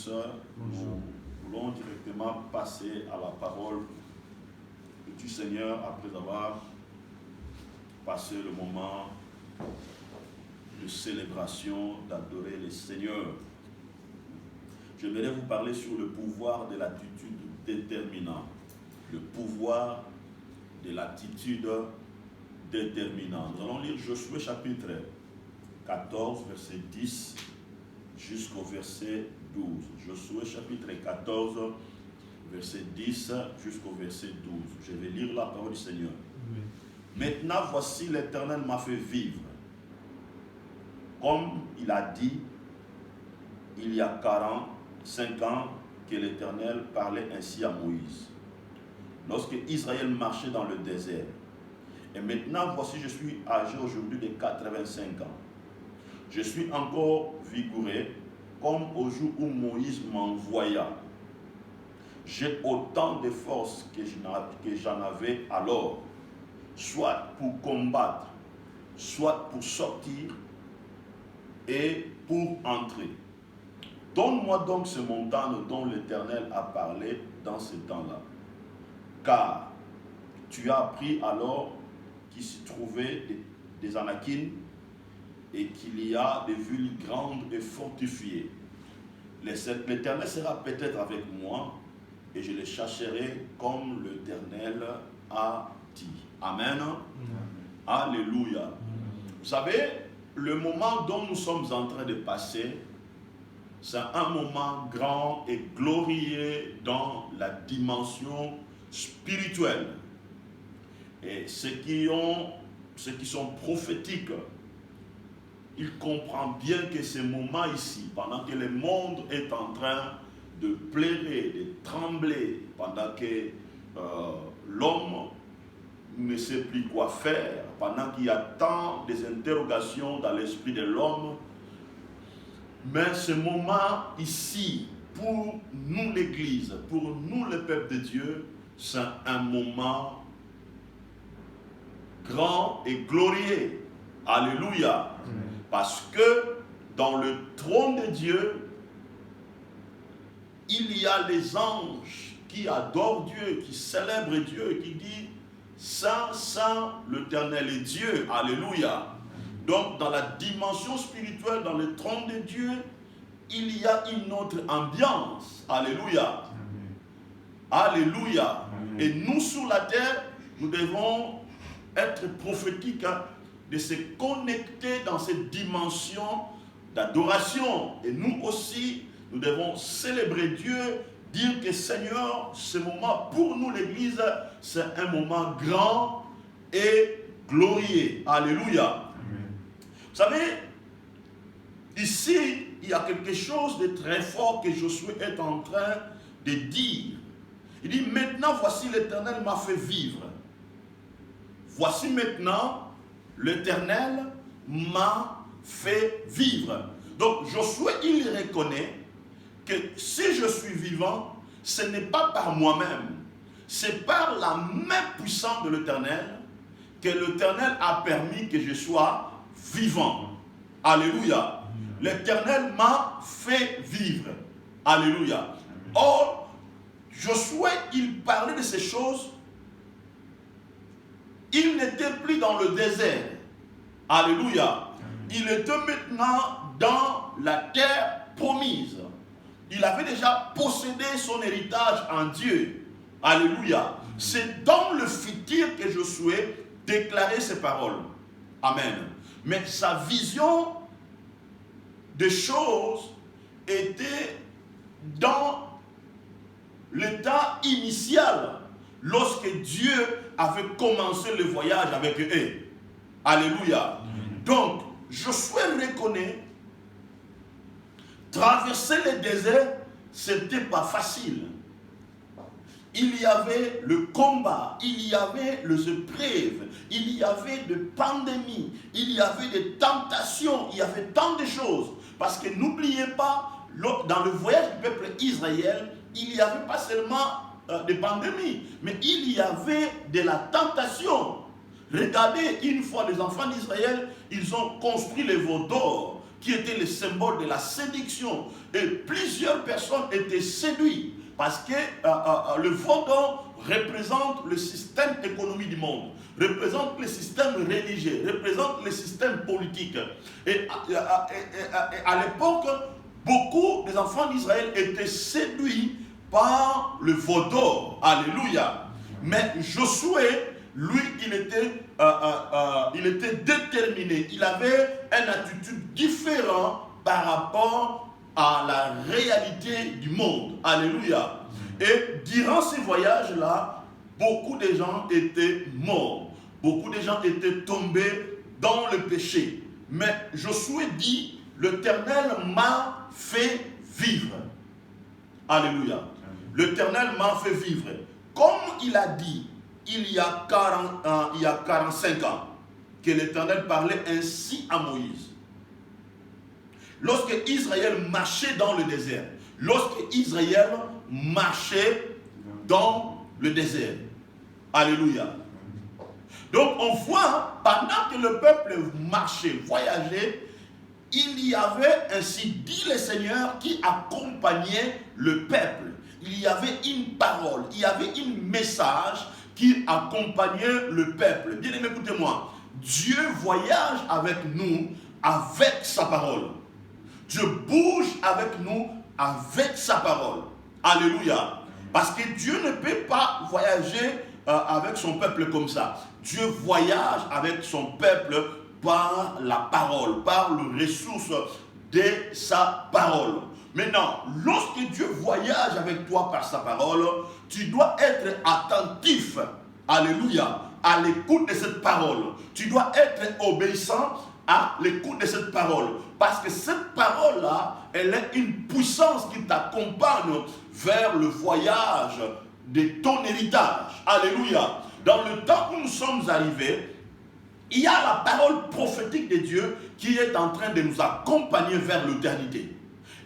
sœurs. Nous voulons directement passer à la parole du Seigneur après avoir passé le moment de célébration, d'adorer le Seigneur. J'aimerais vous parler sur le pouvoir de l'attitude déterminante. Le pouvoir de l'attitude déterminante. Nous allons lire Josué chapitre 14, verset 10 jusqu'au verset 12. Josué chapitre 14, verset 10 jusqu'au verset 12. Je vais lire la parole du Seigneur. Oui. Maintenant, voici l'Éternel m'a fait vivre. Comme il a dit, il y a 45 ans que l'Éternel parlait ainsi à Moïse, lorsque Israël marchait dans le désert. Et maintenant, voici, je suis âgé aujourd'hui de 85 ans. Je suis encore vigoureux, comme au jour où Moïse m'envoya. J'ai autant de force que j'en avais alors, soit pour combattre, soit pour sortir et pour entrer. Donne-moi donc ce montagne dont l'Éternel a parlé dans ce temps-là. Car tu as appris alors qu'il s'y trouvait des Anakim et qu'il y a des villes grandes et fortifiées. L'Éternel sera peut-être avec moi et je les chasserai comme l'Éternel a dit. Amen. Alléluia. Vous savez, le moment dont nous sommes en train de passer, c'est un moment grand et glorieux dans la dimension spirituelle. Et ceux qui sont prophétiques, ils comprennent bien que ce moment ici, pendant que le monde est en train de pleurer, de trembler, pendant que l'homme ne sait plus quoi faire, pendant qu'il y a tant d'interrogations dans l'esprit de l'homme, mais ce moment ici, pour nous l'Église, pour nous le peuple de Dieu, c'est un moment grand et glorieux. Alléluia. Parce que dans le trône de Dieu, il y a les anges qui adorent Dieu, qui célèbrent Dieu et qui disent Saint, Saint, l'Éternel est Dieu. Alléluia. Donc dans la dimension spirituelle, dans le trône de Dieu, il y a une autre ambiance. Alléluia. Alléluia. Et nous sur la terre, nous devons être prophétiques, de se connecter dans cette dimension d'adoration. Et nous aussi, nous devons célébrer Dieu, dire que Seigneur, ce moment pour nous l'Église, c'est un moment grand et glorieux. Alléluia. Vous savez, ici, il y a quelque chose de très fort que Josué est en train de dire. Il dit, maintenant, voici l'Éternel m'a fait vivre. Voici maintenant, l'Éternel m'a fait vivre. Donc, Josué, il reconnaît que si je suis vivant, ce n'est pas par moi-même. C'est par la main puissante de l'Éternel que l'Éternel a permis que je sois vivant. Alléluia. L'Éternel m'a fait vivre. Alléluia. Or, Josué, il parlait de ces choses. Il n'était plus dans le désert. Alléluia. Il était maintenant dans la terre promise. Il avait déjà possédé son héritage en Dieu. Alléluia. C'est dans le futur que Josué déclarait ces paroles. Amen. Mais sa vision des choses était dans l'état initial lorsque Dieu avait commencé le voyage avec eux. Alléluia. Donc, Josué reconnaît, traverser le désert, ce n'était pas facile. Il y avait le combat, il y avait les épreuves, il y avait des pandémies, il y avait des tentations, il y avait tant de choses. Parce que n'oubliez pas, dans le voyage du peuple Israël, il n'y avait pas seulement des pandémies, mais il y avait de la tentation. Regardez, une fois les enfants d'Israël, ils ont construit les veaux d'or. qui était le symbole de la séduction. Et plusieurs personnes étaient séduites parce que le veau d'or représente le système économique du monde, représente le système religieux, représente le système politique. Et à l'époque, beaucoup des enfants d'Israël étaient séduits par le veau d'or. Alléluia. Mais Josué, lui, il était déterminé. Il avait une attitude différente par rapport à la réalité du monde. Alléluia. Et durant ces voyages-là, beaucoup de gens étaient morts. Beaucoup de gens étaient tombés dans le péché. Mais Josué dit, l'Éternel m'a fait vivre. Alléluia. L'Éternel m'a fait vivre. Comme il a dit, il y a 45 ans, que l'Éternel parlait ainsi à Moïse. Lorsque Israël marchait dans le désert, Alléluia. Donc on voit, pendant que le peuple marchait, voyageait, il y avait, ainsi dit le Seigneur, qui accompagnait le peuple. Il y avait une parole, il y avait un message qui accompagnait le peuple. Bien aimé, écoutez-moi. Dieu voyage avec nous avec sa parole. Dieu bouge avec nous avec sa parole. Alléluia. Parce que Dieu ne peut pas voyager avec son peuple comme ça. Dieu voyage avec son peuple par la parole, par les ressources de sa parole. Maintenant, lorsque Dieu voyage avec toi par sa parole, tu dois être attentif, alléluia, à l'écoute de cette parole. Tu dois être obéissant à l'écoute de cette parole. Parce que cette parole-là, elle est une puissance qui t'accompagne vers le voyage de ton héritage. Alléluia. Dans le temps où nous sommes arrivés, il y a la parole prophétique de Dieu qui est en train de nous accompagner vers l'éternité.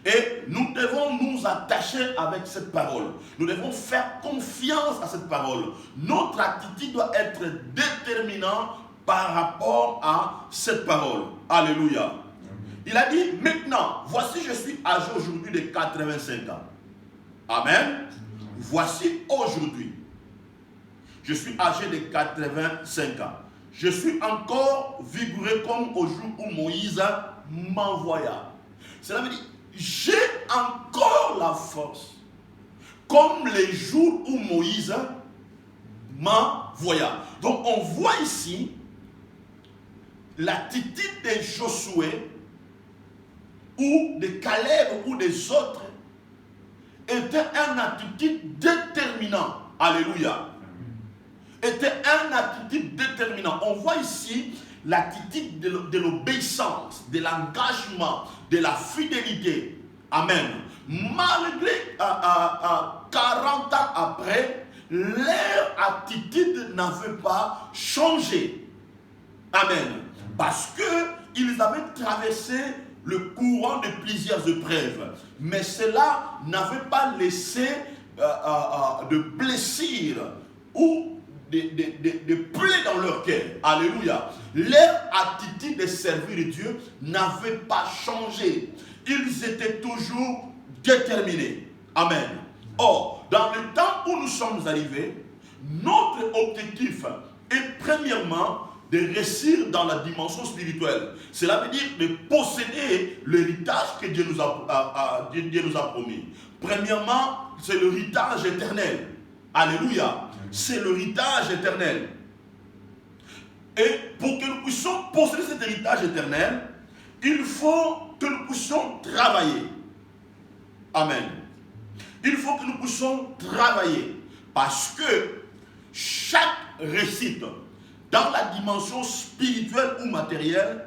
Et nous devons nous attacher avec cette parole. Nous devons faire confiance à cette parole. Notre attitude doit être déterminante par rapport à cette parole. Alléluia. Il a dit, maintenant, voici je suis âgé aujourd'hui de 85 ans. Amen. Voici aujourd'hui. Je suis âgé de 85 ans. Je suis encore vigoureux comme au jour où Moïse m'envoya. Cela veut dire, j'ai encore la force, comme les jours où Moïse m'envoya. Donc on voit ici l'attitude de Josué ou de Caleb ou des autres était une attitude déterminante. Alléluia. Était une attitude déterminante. On voit ici l'attitude de l'obéissance, de l'engagement, de la fidélité. Amen. Malgré 40 ans après, leur attitude n'avait pas changé. Amen. Parce qu'ils avaient traversé le courant de plusieurs épreuves. Mais cela n'avait pas laissé de blessures ou de plaies dans leur cœur. Alléluia. Leur attitude de servir Dieu n'avait pas changé. Ils étaient toujours déterminés. Amen. Or, dans le temps où nous sommes arrivés, notre objectif est premièrement de réussir dans la dimension spirituelle. Cela veut dire de posséder l'héritage que Dieu nous a promis. Premièrement, c'est l'héritage éternel. Alléluia. C'est l'héritage éternel. Et pour que nous puissions posséder cet héritage éternel, il faut que nous puissions travailler. Amen. Il faut que nous puissions travailler. Parce que chaque réussite dans la dimension spirituelle ou matérielle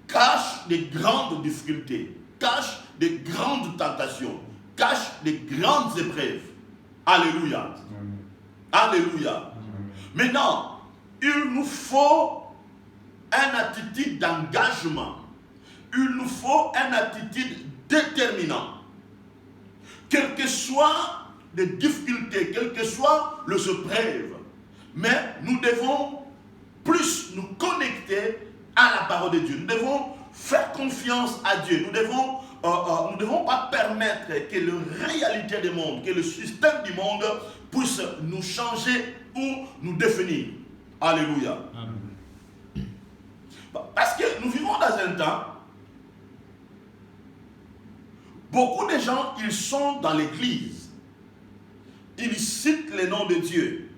cache des grandes difficultés, cache des grandes tentations, cache des grandes épreuves. Alléluia. Alléluia. Maintenant, il nous faut une attitude d'engagement. Il nous faut une attitude déterminante. Quelles que soient les difficultés, quelles que soient les épreuves, mais nous devons plus nous connecter à la parole de Dieu. Nous devons faire confiance à Dieu. Nous ne devons pas permettre que la réalité du monde, que le système du monde puisse nous changer ou nous définir. Alléluia. Amen. Parce que nous vivons dans un temps, beaucoup de gens, ils sont dans l'église. Ils citent le nom de Dieu.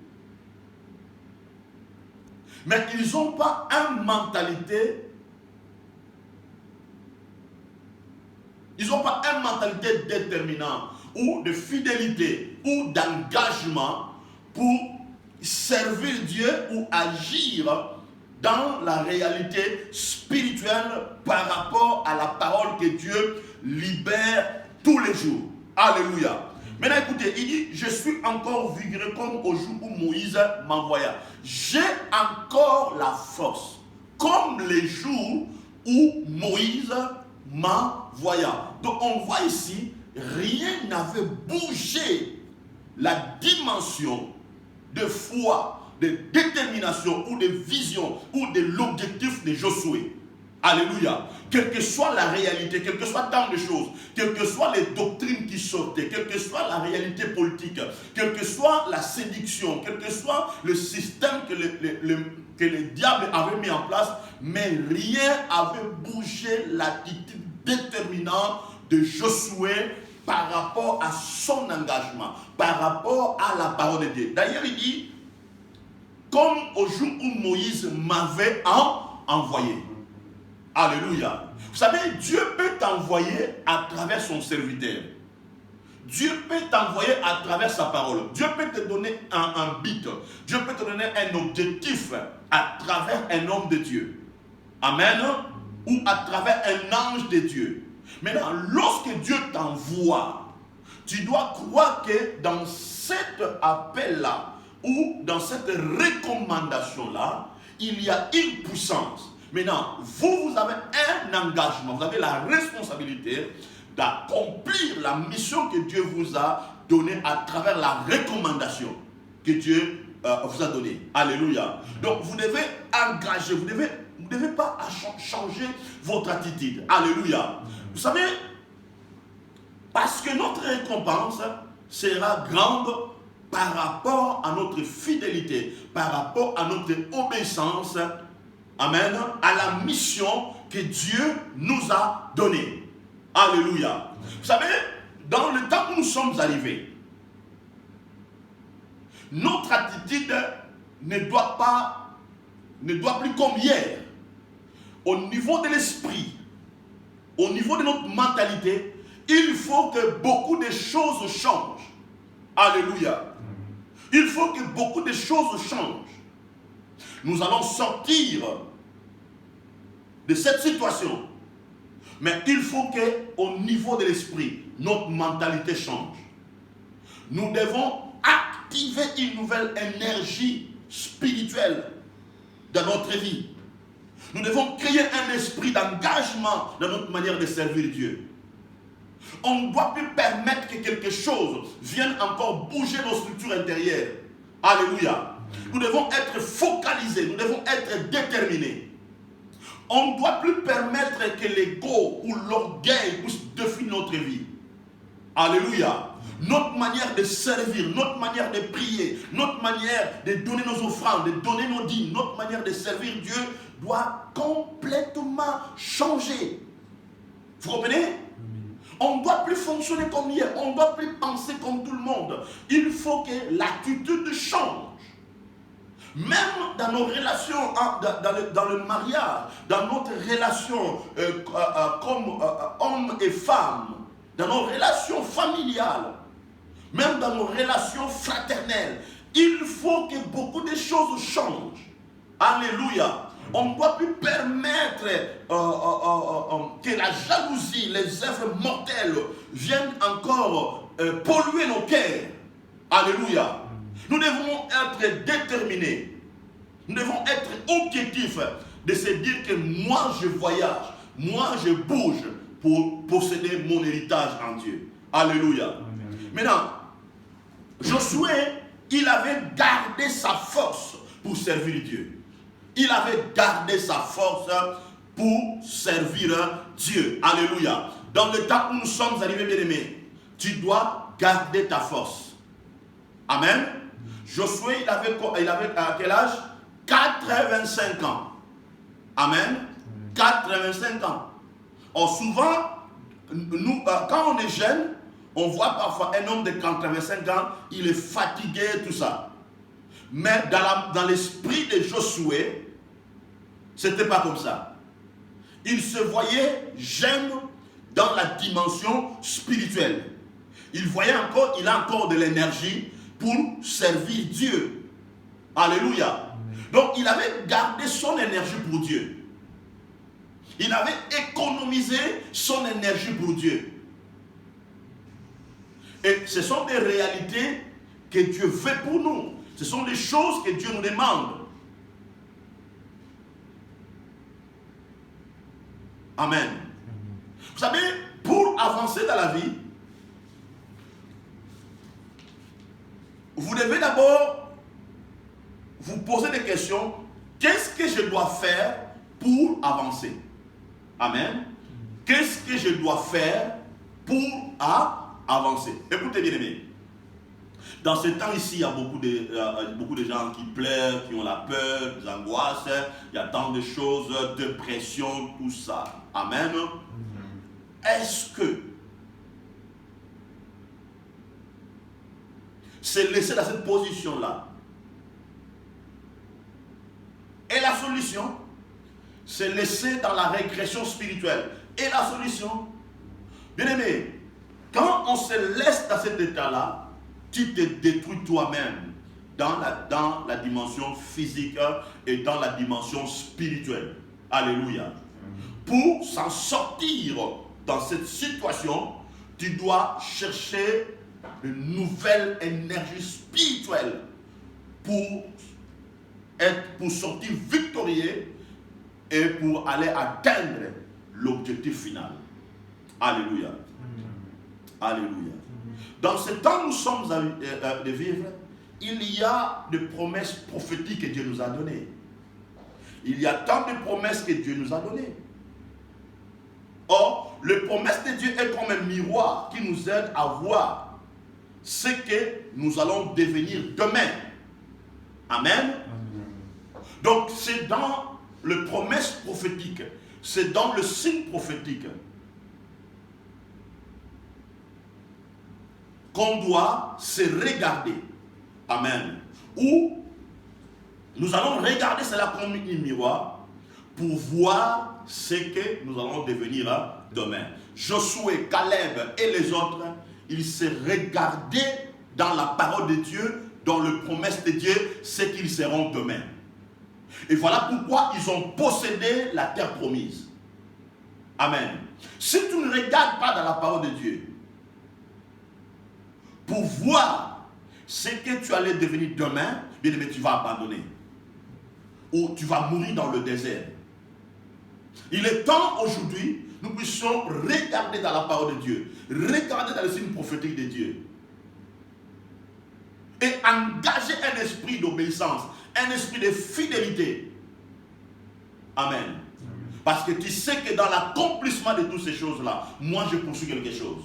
Mais ils n'ont pas une mentalité. Ils n'ont pas une mentalité déterminante ou de fidélité ou d'engagement pour servir Dieu ou agir dans la réalité spirituelle par rapport à la parole que Dieu libère tous les jours. Alléluia. Maintenant écoutez, il dit, je suis encore vigoureux comme au jour où Moïse m'envoya. J'ai encore la force, comme les jours où Moïse m'envoya. Donc on voit ici, rien n'avait bougé la dimension de foi, de détermination ou de vision ou de l'objectif de Josué. Alléluia. Quelle que soit la réalité, quel que soit tant de choses, quelles que soient les doctrines qui sortaient, quelle que soit la réalité politique, quelle que soit la séduction, quel que soit le système que le diable avait mis en place, mais rien n'avait bougé l'attitude déterminante de Josué par rapport à son engagement, par rapport à la parole de Dieu. D'ailleurs, il dit, comme au jour où Moïse m'avait envoyé. Alléluia. Vous savez, Dieu peut t'envoyer à travers son serviteur. Dieu peut t'envoyer à travers sa parole. Dieu peut te donner un but. Dieu peut te donner un objectif à travers un homme de Dieu. Amen. Ou à travers un ange de Dieu. Maintenant, lorsque Dieu t'envoie, tu dois croire que dans cet appel-là, ou dans cette recommandation-là, il y a une puissance. Maintenant, vous avez un engagement, vous avez la responsabilité d'accomplir la mission que Dieu vous a donnée à travers la recommandation que Dieu vous a donnée. Alléluia. Donc, vous devez engager, vous ne devez pas changer votre attitude. Alléluia. Vous savez, parce que notre récompense sera grande par rapport à notre fidélité, par rapport à notre obéissance, amen, à la mission que Dieu nous a donnée. Alléluia. Vous savez, dans le temps où nous sommes arrivés, notre attitude ne doit plus comme hier. Au niveau de l'esprit, au niveau de notre mentalité, il faut que beaucoup de choses changent. Alléluia. Il faut que beaucoup de choses changent. Nous allons sortir de cette situation. Mais il faut qu'au niveau de l'esprit, notre mentalité change. Nous devons activer une nouvelle énergie spirituelle dans notre vie. Nous devons créer un esprit d'engagement dans notre manière de servir Dieu. On ne doit plus permettre que quelque chose vienne encore bouger nos structures intérieures. Alléluia. Nous devons être focalisés, nous devons être déterminés. On ne doit plus permettre que l'ego ou l'orgueil puisse définir notre vie. Alléluia. Notre manière de servir, notre manière de prier, notre manière de donner nos offrandes, de donner nos dîmes, notre manière de servir Dieu doit complètement changer. Vous comprenez? On ne doit plus fonctionner comme hier, on ne doit plus penser comme tout le monde. Il faut que l'attitude change. Même dans nos relations, dans le mariage, dans notre relation comme homme et femme, dans nos relations familiales, même dans nos relations fraternelles, il faut que beaucoup de choses changent. Alléluia. On ne doit plus permettre que la jalousie, les œuvres mortelles viennent encore polluer nos cœurs. Alléluia. Nous devons être déterminés. Nous devons être objectifs de se dire que moi je voyage, moi je bouge pour posséder mon héritage en Dieu. Alléluia. Amen. Maintenant, Josué, il avait gardé sa force pour servir Dieu. Il avait gardé sa force pour servir Dieu. Alléluia. Dans le temps où nous sommes arrivés, bien-aimés, tu dois garder ta force. Amen. Josué, il avait à quel âge? 85 ans. Amen. 85 ans. Or souvent, nous, quand on est jeune, on voit parfois un homme de 85 ans, il est fatigué, tout ça. Mais dans l'esprit de Josué, c'était pas comme ça. Il se voyait jeune dans la dimension spirituelle. Il voyait encore, il a encore de l'énergie pour servir Dieu. Alléluia. Donc il avait gardé son énergie pour Dieu. Il avait économisé son énergie pour Dieu. Et ce sont des réalités que Dieu fait pour nous. Ce sont des choses que Dieu nous demande. Amen. Vous savez, pour avancer dans la vie, vous devez d'abord vous poser des questions. Qu'est-ce que je dois faire pour avancer? Amen. Qu'est-ce que je dois faire pour avancer? Écoutez bien aimés. Dans ce temps ici, il y a beaucoup de gens qui pleurent, qui ont la peur, des angoisses. Il y a tant de choses, de pression, tout ça. Amen. Est-ce que c'est laissé dans cette position-là? Et la solution, c'est laisser dans la régression spirituelle. Et la solution, bien aimé, quand on se laisse dans cet état-là, tu te détruis toi-même dans la dimension physique et dans la dimension spirituelle. Alléluia. Pour s'en sortir dans cette situation, tu dois chercher une nouvelle énergie spirituelle pour sortir victorieux et pour aller atteindre l'objectif final. Alléluia. Alléluia. Dans ce temps où nous sommes de vivre, il y a des promesses prophétiques que Dieu nous a données. Il y a tant de promesses que Dieu nous a données. Or, les promesses de Dieu est comme un miroir qui nous aide à voir ce que nous allons devenir demain. Amen. Donc, c'est dans les promesses prophétiques, c'est dans le signe prophétique qu'on doit se regarder. Amen. Ou nous allons regarder cela comme un miroir pour voir ce que nous allons devenir demain. Josué, Caleb et les autres, ils se regardaient dans la parole de Dieu, dans les promesses de Dieu, ce qu'ils seront demain. Et voilà pourquoi ils ont possédé la terre promise. Amen. Si tu ne regardes pas dans la parole de Dieu, pour voir ce que tu allais devenir demain, bien aimé, tu vas abandonner. Ou tu vas mourir dans le désert. Il est temps aujourd'hui, nous puissions regarder dans la parole de Dieu, regarder dans le signe prophétique de Dieu. Et engager un esprit d'obéissance, un esprit de fidélité. Amen. Parce que tu sais que dans l'accomplissement de toutes ces choses-là, moi je poursuis quelque chose.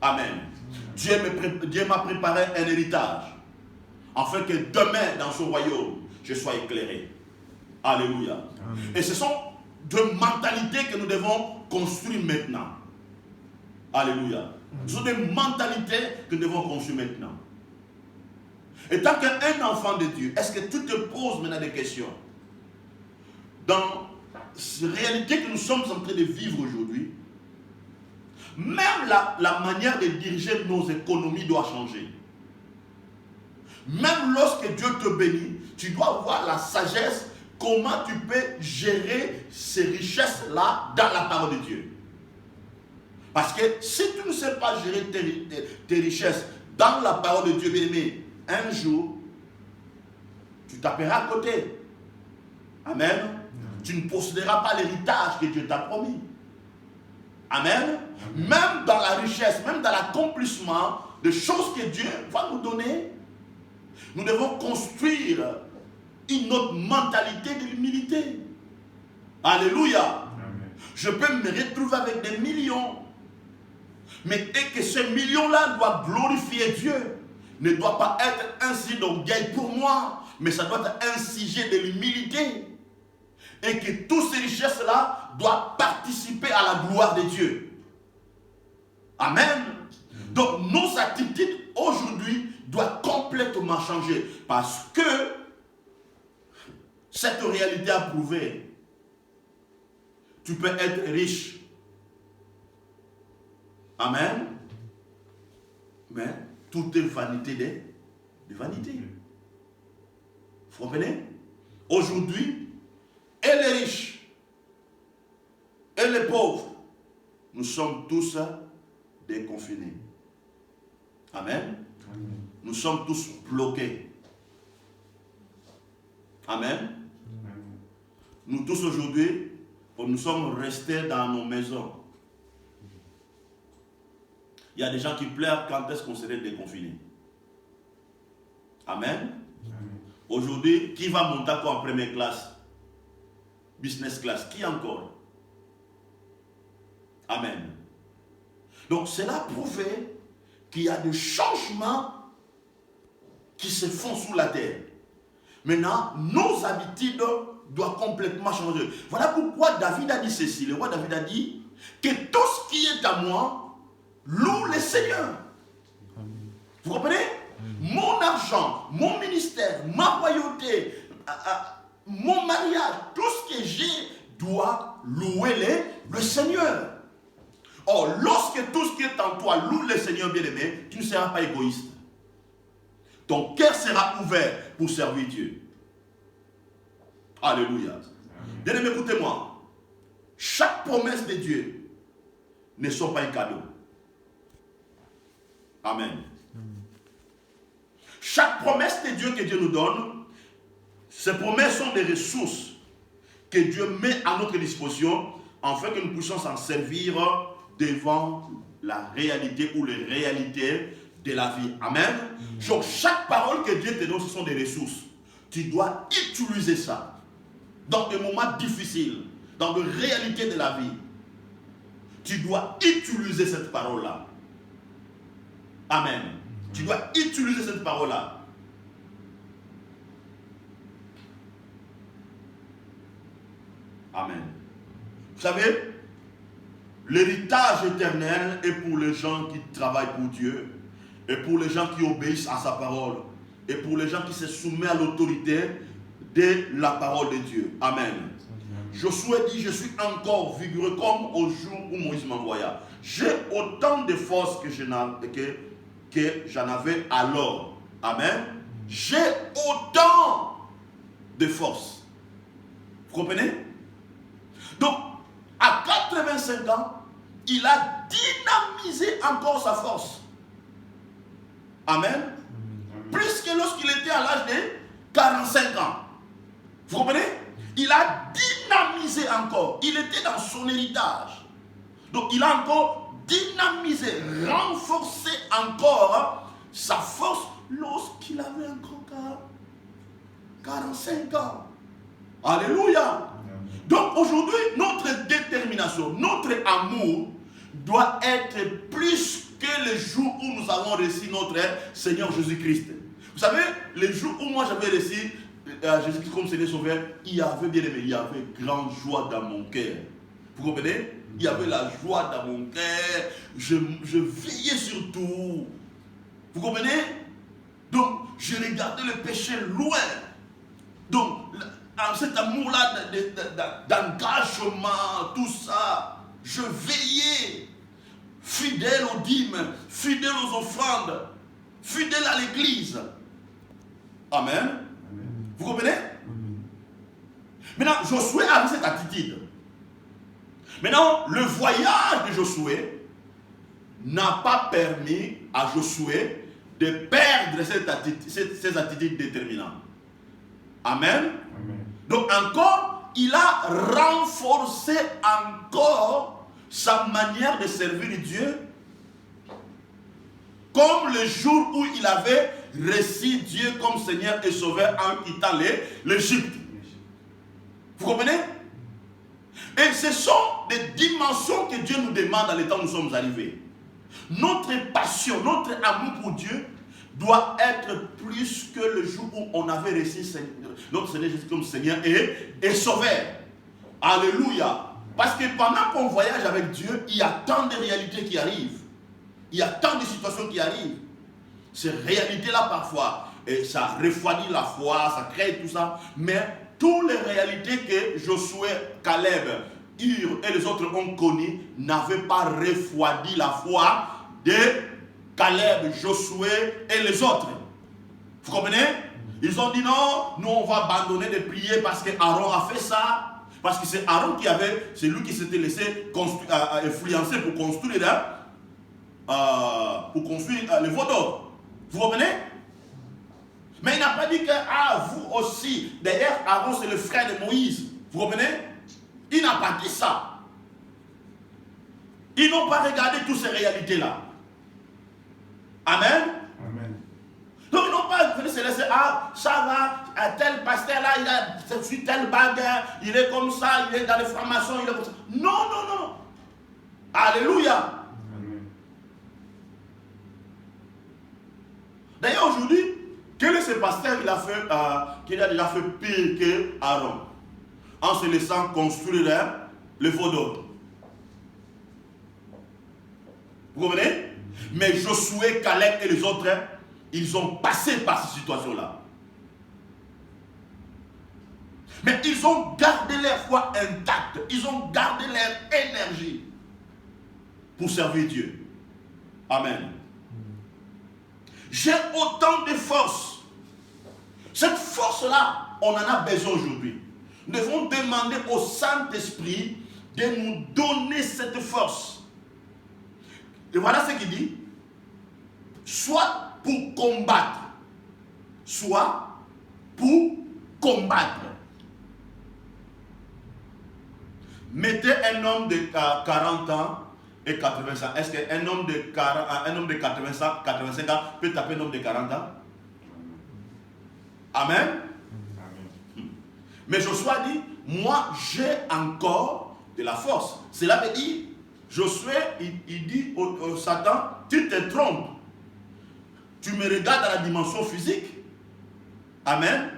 Amen. Dieu m'a préparé un héritage, afin que demain, dans son royaume, je sois éclairé. Alléluia. Amen. Et ce sont deux mentalités que nous devons construire maintenant. Alléluia. Amen. Ce sont des mentalités que nous devons construire maintenant. Et tant qu'un enfant de Dieu, est-ce que tu te poses maintenant des questions? Dans cette réalité que nous sommes en train de vivre aujourd'hui, même la manière de diriger nos économies doit changer. Même lorsque Dieu te bénit, tu dois avoir la sagesse, comment tu peux gérer ces richesses-là dans la parole de Dieu. Parce que si tu ne sais pas gérer tes richesses dans la parole de Dieu, bien aimé, un jour, tu taperas à côté. Amen. Tu ne posséderas pas l'héritage que Dieu t'a promis. Amen. Même dans la richesse, même dans l'accomplissement de choses que Dieu va nous donner, nous devons construire une autre mentalité de l'humilité. Alléluia. Je peux me retrouver avec des millions. Mais et que ces millions-là doivent glorifier Dieu. Ne doit pas être un signe d'orgueil pour moi. Mais ça doit être un sujet de l'humilité. Et que toutes ces richesses-là doivent participer à la gloire de Dieu. Amen. Donc nos attitudes aujourd'hui doivent complètement changer. Parce que cette réalité a prouvé. Tu peux être riche. Amen. Mais tout est vanité de vanité. Vous comprenez? Aujourd'hui, et les riches, et les pauvres, nous sommes tous déconfinés. Amen. Amen. Nous sommes tous bloqués. Amen. Amen. Nous tous aujourd'hui, nous sommes restés dans nos maisons. Il y a des gens qui pleurent quand est-ce qu'on serait déconfiné. Amen. Amen. Aujourd'hui, qui va monter encore en première classe? Business class. Qui encore? Amen. Donc cela prouve qu'il y a des changements qui se font sous la terre. Maintenant, nos habitudes doivent complètement changer. Voilà pourquoi David a dit ceci. Le roi David a dit que tout ce qui est à moi loue le Seigneur. Vous comprenez? Mon argent, mon ministère, ma royauté, mon mariage, tout ce que j'ai doit louer le Seigneur. Or, lorsque tout ce qui est en toi loue le Seigneur bien-aimé, tu ne seras pas égoïste. Ton cœur sera ouvert pour servir Dieu. Alléluia. Bien-aimé, écoutez-moi. Chaque promesse de Dieu ne sont pas un cadeau. Amen. Chaque promesse de Dieu que Dieu nous donne, ces promesses sont des ressources que Dieu met à notre disposition afin que nous puissions s'en servir devant la réalité ou les réalités de la vie. Amen. Donc chaque parole que Dieu te donne, ce sont des ressources. Tu dois utiliser ça dans des moments difficiles, dans les réalités de la vie. Tu dois utiliser cette parole-là. Amen. Tu dois utiliser cette parole-là. Amen. Vous savez, l'héritage éternel est pour les gens qui travaillent pour Dieu, et pour les gens qui obéissent à sa parole, et pour les gens qui se soumettent à l'autorité de la parole de Dieu. Amen. Josué dit, je suis encore vigoureux comme au jour où Moïse m'envoya. J'ai autant de force que j'en avais alors. Amen. J'ai autant de force. Vous comprenez? Donc, à 85 ans, il a dynamisé encore sa force. Amen. Plus que lorsqu'il était à l'âge de 45 ans. Vous comprenez? Il a dynamisé encore. Il était dans son héritage. Donc, il a encore dynamisé, renforcé encore sa force lorsqu'il avait encore 45 ans. Alléluia. Donc aujourd'hui, notre détermination, notre amour doit être plus que le jour où nous avons reçu notre Seigneur Jésus-Christ. Vous savez, le jour où moi j'avais reçu Jésus-Christ comme Seigneur Sauveur, il y avait bien aimé, il y avait grande joie dans mon cœur. Vous comprenez? Il y avait la joie dans mon cœur. Je veillais sur tout. Vous comprenez? Donc, je regardais le péché loin. Donc, cet amour-là d'engagement, tout ça, je veillais, fidèle aux dîmes, fidèle aux offrandes, fidèle à l'église. Amen. Amen. Vous comprenez? Amen. Maintenant, Josué avait cette attitude. Maintenant, le voyage de Josué n'a pas permis à Josué de perdre ces attitudes déterminantes. Amen. Amen. Donc encore, il a renforcé encore sa manière de servir Dieu, comme le jour où il avait reçu Dieu comme Seigneur et Sauveur en quittant l'Égypte. Vous comprenez? Et ce sont des dimensions que Dieu nous demande dans les temps où nous sommes arrivés. Notre passion, notre amour pour Dieu doit être plus que le jour où on avait reçu notre Seigneur Jésus comme Seigneur et Sauveur. Alléluia. Parce que pendant qu'on voyage avec Dieu, il y a tant de réalités qui arrivent. Il y a tant de situations qui arrivent. Ces réalités-là, parfois, et ça refroidit la foi, ça crée tout ça. Mais toutes les réalités que Josué, Caleb, Hur et les autres ont connues n'avaient pas refroidi la foi de Caleb, Josué et les autres. Vous comprenez? Ils ont dit non, nous on va abandonner de prier parce que Aaron a fait ça. Parce que c'est Aaron c'est lui qui s'était laissé influencer pour construire le veau d'or. Vous comprenez? Mais il n'a pas dit que vous aussi. D'ailleurs, Aaron c'est le frère de Moïse. Vous comprenez? Il n'a pas dit ça. Ils n'ont pas regardé toutes ces réalités-là. Amen. Amen. Donc ils n'ont pas se laisser, ça va, tel pasteur là, il a suivi telle bague, il est comme ça, il est dans les francs-maçons, il est comme ça. Non, non, non. Alléluia. Amen. D'ailleurs aujourd'hui, quel est ce pasteur qui a déjà fait pire que Aaron en se laissant construire le veau d'or? Vous comprenez? Mais Josué, Caleb et les autres, ils ont passé par cette situation-là. Mais ils ont gardé leur foi intacte. Ils ont gardé leur énergie pour servir Dieu. Amen. J'ai autant de force. Cette force-là, on en a besoin aujourd'hui. Nous devons demander au Saint-Esprit de nous donner cette force. Et voilà ce qu'il dit. Soit pour combattre, soit pour combattre. Mettez un homme de 40 ans et 80 ans. Est-ce qu'un homme de 85 ans peut taper un homme de 40 ans? Amen. Amen. Mais Josué dit, moi j'ai encore de la force. Cela veut dire, Josué, il dit au Satan, tu te trompes. Tu me regardes dans la dimension physique. Amen.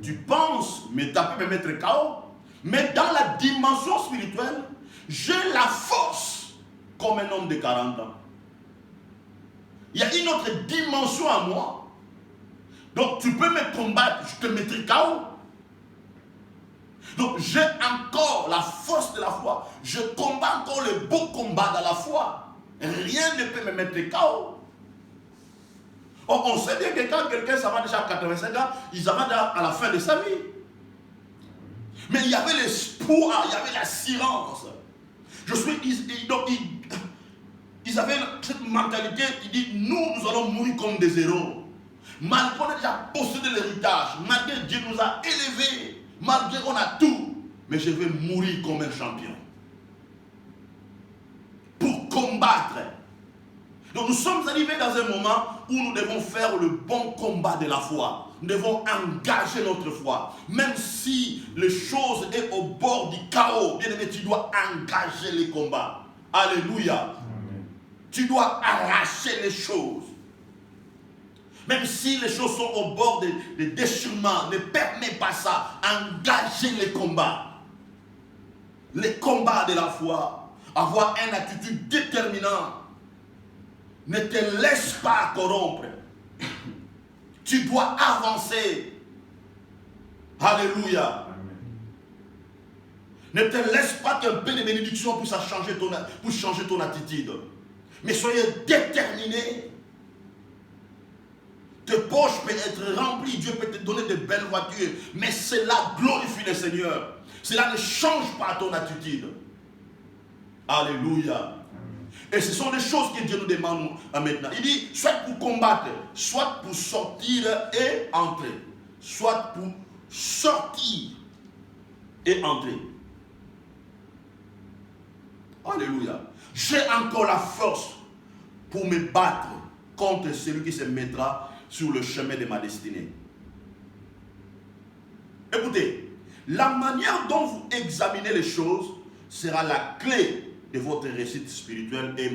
Tu penses me taper, me mettre KO. Mais dans la dimension spirituelle, j'ai la force comme un homme de 40 ans. Il y a une autre dimension à moi. Donc tu peux me combattre, je te mettrai KO. Donc j'ai encore la force de la foi. Je combats encore le beau combat dans la foi. Rien ne peut me mettre KO. On sait bien que quand quelqu'un s'en va déjà à 85 ans, il s'en va à la fin de sa vie. Mais il y avait l'espoir, il y avait l'assurance. Ils avaient cette mentalité qui dit, nous allons mourir comme des héros. Malgré qu'on a déjà possédé l'héritage, malgré Dieu nous a élevés, malgré qu'on a tout, mais je vais mourir comme un champion. Pour combattre. Donc nous sommes arrivés dans un moment où nous devons faire le bon combat de la foi. Nous devons engager notre foi. Même si les choses sont au bord du chaos, bien aimé, tu dois engager les combats. Alléluia. Amen. Tu dois arracher les choses. Même si les choses sont au bord de déchirement, ne permets pas ça. Engagez les combats. Les combats de la foi. Avoir une attitude déterminante. Ne te laisse pas corrompre. Tu dois avancer. Alléluia. Amen. Ne te laisse pas qu'un peu de bénédiction puisse changer ton attitude. Mais soyez déterminés. Tes poches peuvent être remplies. Dieu peut te donner de belles voitures. Mais cela glorifie le Seigneur. Cela ne change pas ton attitude. Alléluia. Et ce sont des choses que Dieu nous demande maintenant. Il dit, soit pour combattre, soit pour sortir et entrer. Soit pour sortir et entrer. Alléluia. J'ai encore la force pour me battre contre celui qui se mettra sur le chemin de ma destinée. Écoutez, la manière dont vous examinez les choses sera la clé de votre réussite spirituelle et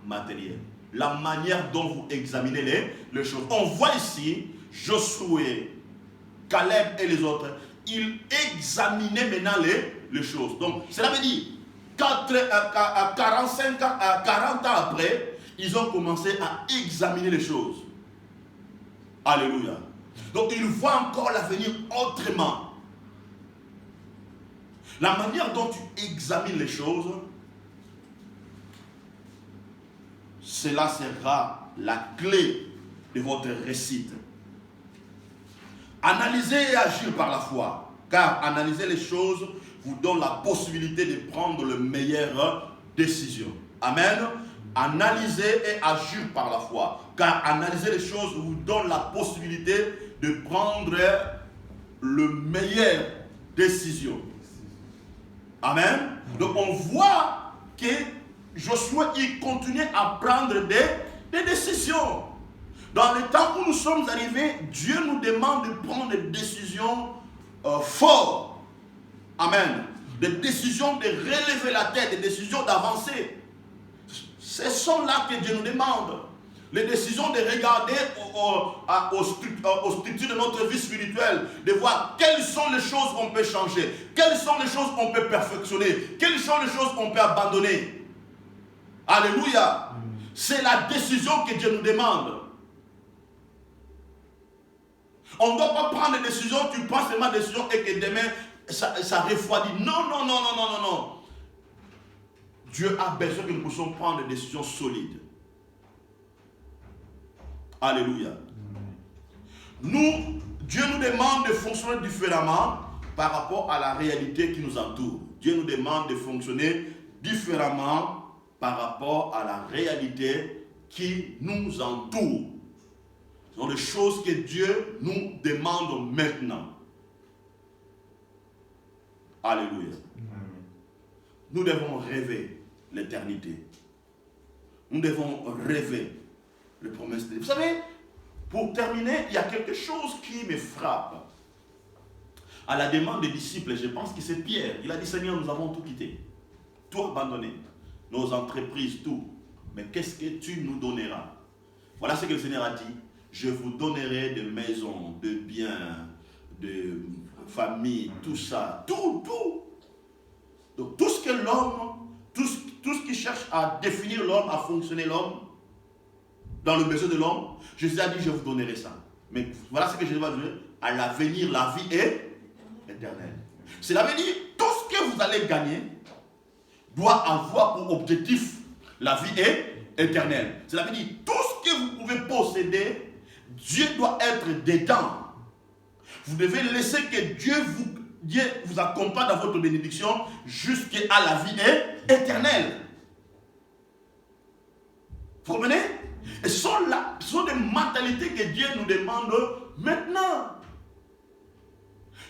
matérielle. La manière dont vous examinez les choses. On voit ici Josué, Caleb et les autres, ils examinaient maintenant les choses. Donc, cela veut dire, 45 ans, 40 ans après, ils ont commencé à examiner les choses. Alléluia. Donc, ils voient encore l'avenir autrement. La manière dont tu examines les choses, cela sera la clé de votre réussite. Analysez et agir par la foi, car analyser les choses vous donne la possibilité de prendre les meilleures décisions. Amen. Analyser et agir par la foi, car analyser les choses vous donne la possibilité de prendre les meilleures décisions. Amen. Donc on voit que Josué, il continuait à prendre des décisions. Dans le temps où nous sommes arrivés, Dieu nous demande de prendre des décisions fortes. Amen. Des décisions de relever la tête, des décisions d'avancer. Ce sont là que Dieu nous demande. Les décisions de regarder aux structures de notre vie spirituelle, de voir quelles sont les choses qu'on peut changer, quelles sont les choses qu'on peut perfectionner, quelles sont les choses qu'on peut abandonner. Alléluia. C'est la décision que Dieu nous demande. On ne doit pas prendre des décisions, tu prends seulement des décisions et que demain, ça refroidit. Non, non, non, non, non, non, non. Dieu a besoin que nous puissions prendre des décisions solides. Alléluia. Dieu nous demande de fonctionner différemment par rapport à la réalité qui nous entoure. Dieu nous demande de fonctionner différemment par rapport à la réalité qui nous entoure. Ce sont des choses que Dieu nous demande maintenant. Alléluia. Nous devons rêver l'éternité. Nous devons rêver les promesses de Dieu. Vous savez, pour terminer, il y a quelque chose qui me frappe. À la demande des disciples, je pense que c'est Pierre. Il a dit, Seigneur, nous avons tout quitté. Tout abandonné. Nos entreprises, tout. Mais qu'est-ce que tu nous donneras? Voilà ce que le Seigneur a dit. Je vous donnerai des maisons, de biens, de famille, tout ça. Tout, tout. Donc tout ce que l'homme, tout ce qui cherche à définir l'homme, à fonctionner l'homme, dans le besoin de l'homme, Jésus a dit, je vous donnerai ça. Mais voilà ce que Jésus va dire. À l'avenir, la vie est éternelle. Cela veut dire, tout ce que vous allez gagner doit avoir pour objectif la vie est éternelle. Cela veut dire, tout ce que vous pouvez posséder, Dieu doit être dedans. Vous devez laisser que Dieu vous accompagne dans votre bénédiction jusqu'à la vie éternelle. Vous comprenez? Et ce sont des mentalités que Dieu nous demande maintenant.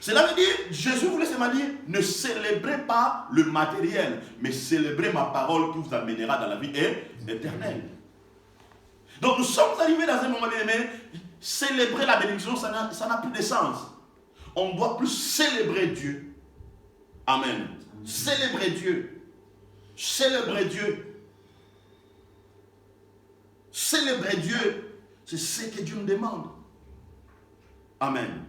Cela veut dire, Jésus voulait seulement dire, ne célébrez pas le matériel, mais célébrez ma parole qui vous amènera dans la vie éternelle. Donc nous sommes arrivés dans un moment donné, célébrer la bénédiction, ça n'a plus de sens. On doit plus célébrer Dieu. Amen. Célébrer Dieu. Célébrer Dieu. Célébrer Dieu. C'est ce que Dieu nous demande. Amen.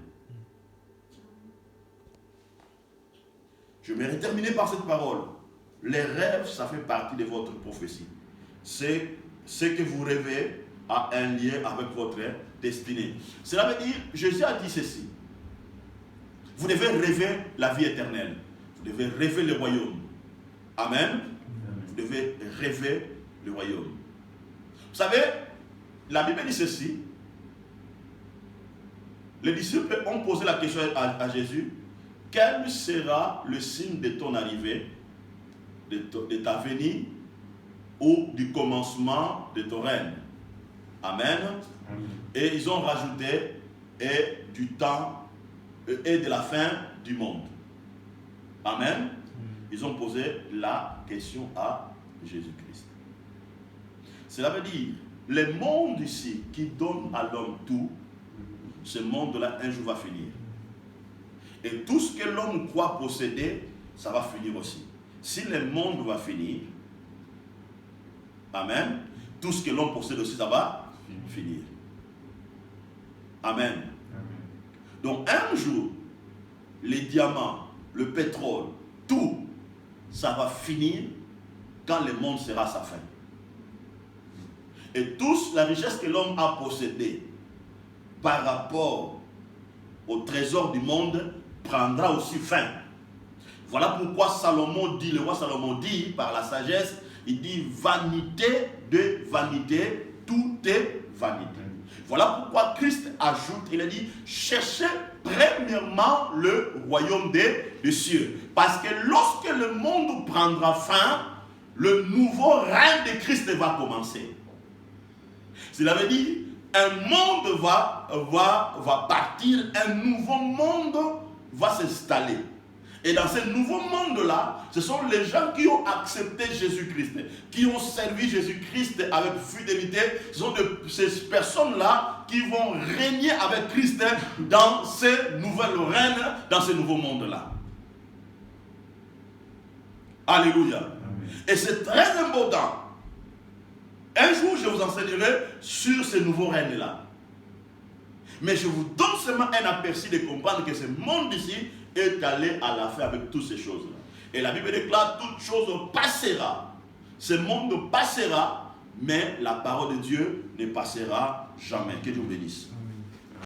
Je vais terminer par cette parole. Les rêves, ça fait partie de votre prophétie. C'est ce que vous rêvez a un lien avec votre destinée. Cela veut dire, Jésus a dit ceci. Vous devez rêver la vie éternelle. Vous devez rêver le royaume. Amen. Vous devez rêver le royaume. Vous savez, la Bible dit ceci. Les disciples ont posé la question à Jésus. Quel sera le signe de ton arrivée, de ta venue ou du commencement de ton règne? Amen. Et ils ont rajouté et du temps et de la fin du monde. Amen. Ils ont posé la question à Jésus-Christ. Cela veut dire, le monde ici qui donne à l'homme tout, ce monde-là un jour va finir. Et tout ce que l'homme croit posséder, ça va finir aussi. si le monde va finir, amen, tout ce que l'homme possède aussi, ça va finir. Amen. Donc un jour, les diamants, le pétrole, tout, ça va finir quand le monde sera à sa fin. Et toute la richesse que l'homme a possédée par rapport au trésor du monde prendra aussi fin. Voilà pourquoi Salomon dit, le roi Salomon dit par la sagesse, il dit vanité de vanité, tout est vanité. Voilà pourquoi Christ ajoute, il a dit, cherchez premièrement le royaume des cieux. Parce que lorsque le monde prendra fin, le nouveau règne de Christ va commencer. Cela veut dire, un monde va partir, un nouveau monde va s'installer. Et dans ce nouveau monde-là, ce sont les gens qui ont accepté Jésus-Christ, qui ont servi Jésus-Christ avec fidélité. Ce sont ces personnes-là qui vont régner avec Christ dans ce nouvel règne, dans ce nouveau monde-là. Alléluia. Amen. Et c'est très important. Un jour, je vous enseignerai sur ce nouveau règne-là. Mais je vous donne seulement un aperçu de comprendre que ce monde ici est allé à la fin avec toutes ces choses-là. Et la Bible déclare, toute chose passera. Ce monde passera, mais la parole de Dieu ne passera jamais. Que Dieu vous bénisse.